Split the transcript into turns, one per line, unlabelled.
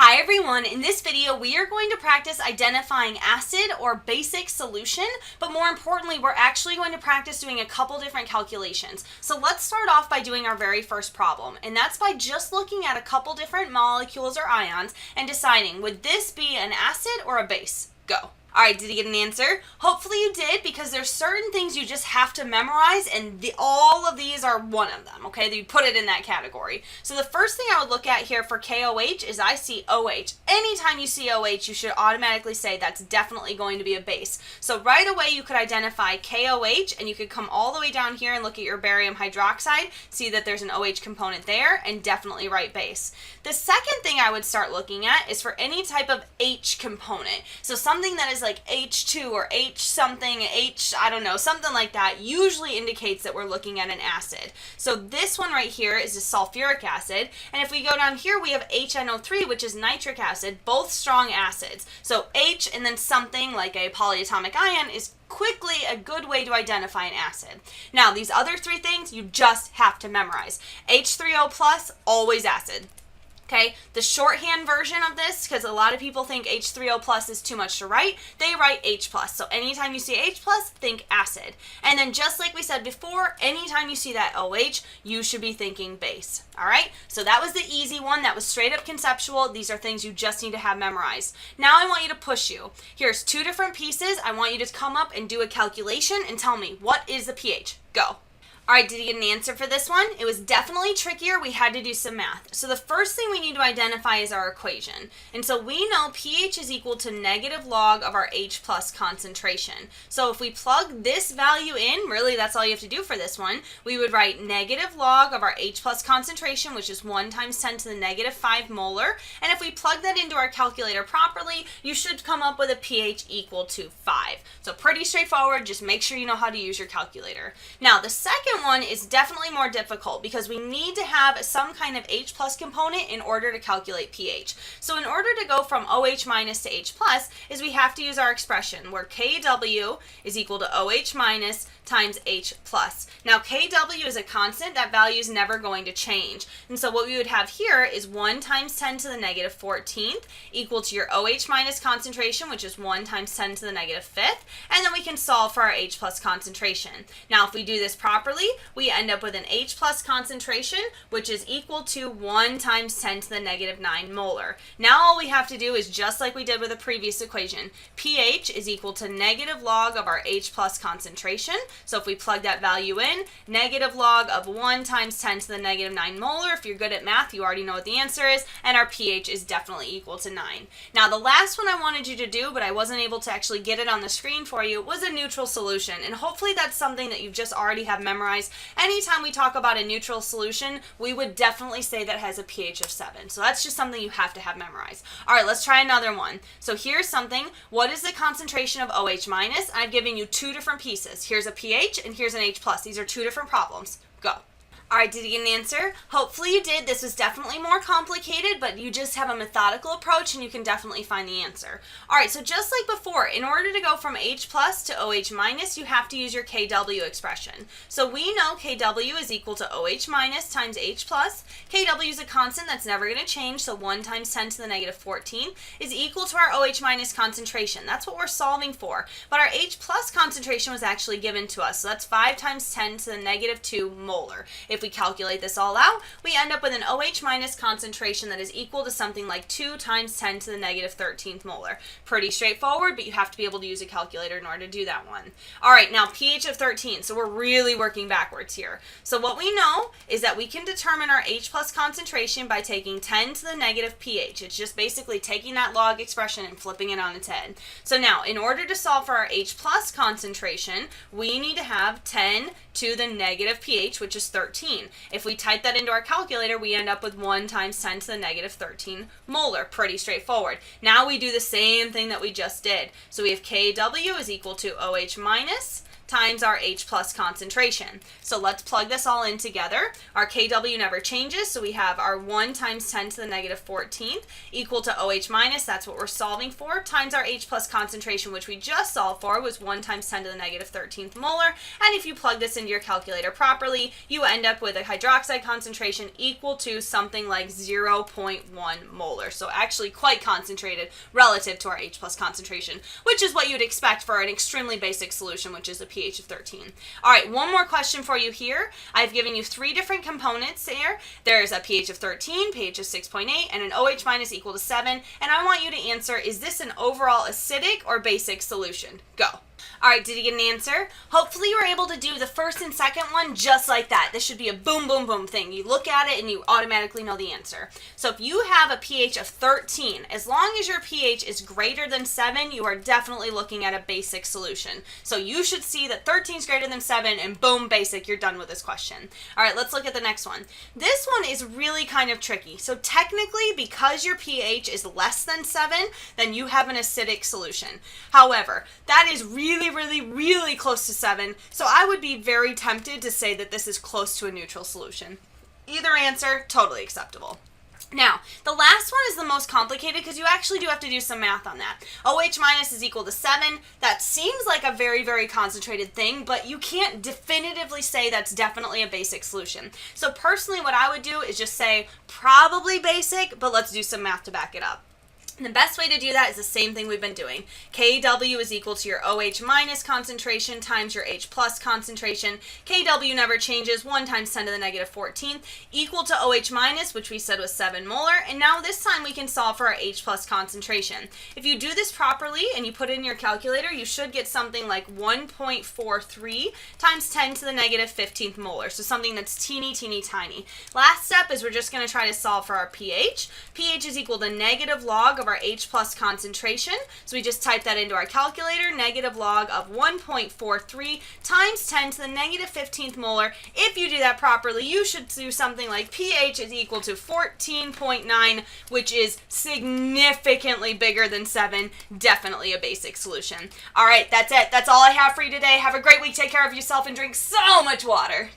Hi everyone, in this video we are going to practice identifying acid or basic solution, but more importantly we're actually going to practice doing a couple different calculations. So let's start off by doing our very first problem, and that's by just looking at a couple different molecules or ions and deciding, would this be an acid or a base? Go. Alright, did you get an answer? Hopefully you did, because there's certain things you just have to memorize, and all of these are one of them, okay? You put it in that category. So the first thing I would look at here for KOH is I see OH. Anytime you see OH, you should automatically say that's definitely going to be a base. So right away you could identify KOH, and you could come all the way down here and look at your barium hydroxide, see that there's an OH component there, and definitely write base. The second thing I would start looking at is for any type of H component. So something that is like H2 or H something, I don't know, something like that usually indicates that we're looking at an acid. So this one right here is a sulfuric acid, and if we go down here we have HNO3, which is nitric acid, both strong acids. So H and then something like a polyatomic ion is quickly a good way to identify an acid. Now these other three things you just have to memorize. H3O plus, always acid. Okay, the shorthand version of this, because a lot of people think H3O plus is too much to write, they write H plus. So anytime you see H plus, think acid. And then just like we said before, anytime you see that OH, you should be thinking base. All right, so that was the easy one. That was straight up conceptual. These are things you just need to have memorized. Now I want you to push you. Here's two different pieces. I want you to come up and do a calculation and tell me, what is the pH? Go. All right, did you get an answer for this one? It was definitely trickier. We had to do some math. So the first thing we need to identify is our equation. And so we know pH is equal to negative log of our H plus concentration. So if we plug this value in, really that's all you have to do for this one, we would write negative log of our H plus concentration, which is 1 times 10 to the negative 5 molar. And if we plug that into our calculator properly, you should come up with a pH equal to 5. So pretty straightforward. Just make sure you know how to use your calculator. Now the second one is definitely more difficult because we need to have some kind of H plus component in order to calculate pH. So in order to go from OH minus to H plus is we have to use our expression where Kw is equal to OH minus times H plus. Now Kw is a constant. That value is never going to change. And so what we would have here is 1 times 10 to the negative 14th equal to your OH minus concentration, which is 1 times 10 to the negative 5th. And then we can solve for our H plus concentration. Now if we do this properly, we end up with an H plus concentration, which is equal to 1 times 10 to the negative 9 molar. Now all we have to do is just like we did with the previous equation. pH is equal to negative log of our H plus concentration. So if we plug that value in, negative log of 1 times 10 to the negative 9 molar. If you're good at math, you already know what the answer is, and our pH is definitely equal to 9. Now the last one I wanted you to do, but I wasn't able to actually get it on the screen for you, was a neutral solution. And hopefully that's something that you just already have memorized. Anytime we talk about a neutral solution, we would definitely say that has a pH of 7. So that's just something you have to have memorized. All right, let's try another one. So here's something. What is the concentration of OH minus? I've given you two different pieces. Here's a pH and here's an H plus. These are two different problems. Go. All right, did you get an answer? Hopefully you did. This was definitely more complicated, but you just have a methodical approach and you can definitely find the answer. All right, so just like before, in order to go from H plus to OH minus, you have to use your Kw expression. So we know Kw is equal to OH minus times H plus. Kw is a constant that's never going to change, so 1 times 10 to the negative 14 is equal to our OH minus concentration. That's what we're solving for. But our H plus concentration was actually given to us, so that's 5 times 10 to the negative 2 molar. If we calculate this all out, we end up with an OH minus concentration that is equal to something like 2 times 10 to the negative 13th molar. Pretty straightforward, but you have to be able to use a calculator in order to do that one. All right, now pH of 13, so we're really working backwards here. So what we know is that we can determine our H plus concentration by taking 10 to the negative pH. It's just basically taking that log expression and flipping it on its head. So now, in order to solve for our H plus concentration, we need to have 10 to the negative pH, which is 13. If we type that into our calculator, we end up with 1 times 10 to the negative 13 molar. Pretty straightforward. Now we do the same thing that we just did. So we have Kw is equal to OH minus times our H plus concentration. So let's plug this all in together. Our Kw never changes, so we have our 1 times 10 to the negative 14th equal to OH minus, that's what we're solving for, times our H plus concentration, which we just solved for, was 1 times 10 to the negative 13th molar. And if you plug this into your calculator properly, you end up with a hydroxide concentration equal to something like 0.1 molar. So actually quite concentrated relative to our H plus concentration, which is what you'd expect for an extremely basic solution, which is a pH of 13. All right, one more question for you here. I've given you 3 different components here. There's a pH of 13, pH of 6.8, and an OH minus equal to 7. And I want you to answer, is this an overall acidic or basic solution? Go. All right, did you get an answer? Hopefully you were able to do the first and second one just like that. This should be a boom, boom, boom thing. You look at it and you automatically know the answer. So if you have a pH of 13, as long as your pH is greater than 7, you are definitely looking at a basic solution. So you should see that 13 is greater than 7 and boom, basic, you're done with this question. All right, let's look at the next one. This one is really kind of tricky. So technically, because your pH is less than 7, then you have an acidic solution. However, that is really close to 7, so I would be very tempted to say that this is close to a neutral solution. Either answer, totally acceptable. Now, the last one is the most complicated because you actually do have to do some math on that. OH minus is equal to 7. That seems like a very concentrated thing, but you can't definitively say that's definitely a basic solution. So personally, what I would do is just say probably basic, but let's do some math to back it up. And the best way to do that is the same thing we've been doing. Kw is equal to your OH minus concentration times your H plus concentration. Kw never changes, 1 times 10 to the negative 14th, equal to OH minus, which we said was 7 molar. And now this time we can solve for our H plus concentration. If you do this properly and you put it in your calculator, you should get something like 1.43 times 10 to the negative 15th molar. So something that's teeny tiny. Last step is we're just going to try to solve for our pH. pH is equal to negative log of our H plus concentration. So we just type that into our calculator, negative log of 1.43 times 10 to the negative 15th molar. If you do that properly, you should do something like pH is equal to 14.9, which is significantly bigger than 7. Definitely a basic solution. All right, that's it. That's all I have for you today. Have a great week. Take care of yourself and drink so much water.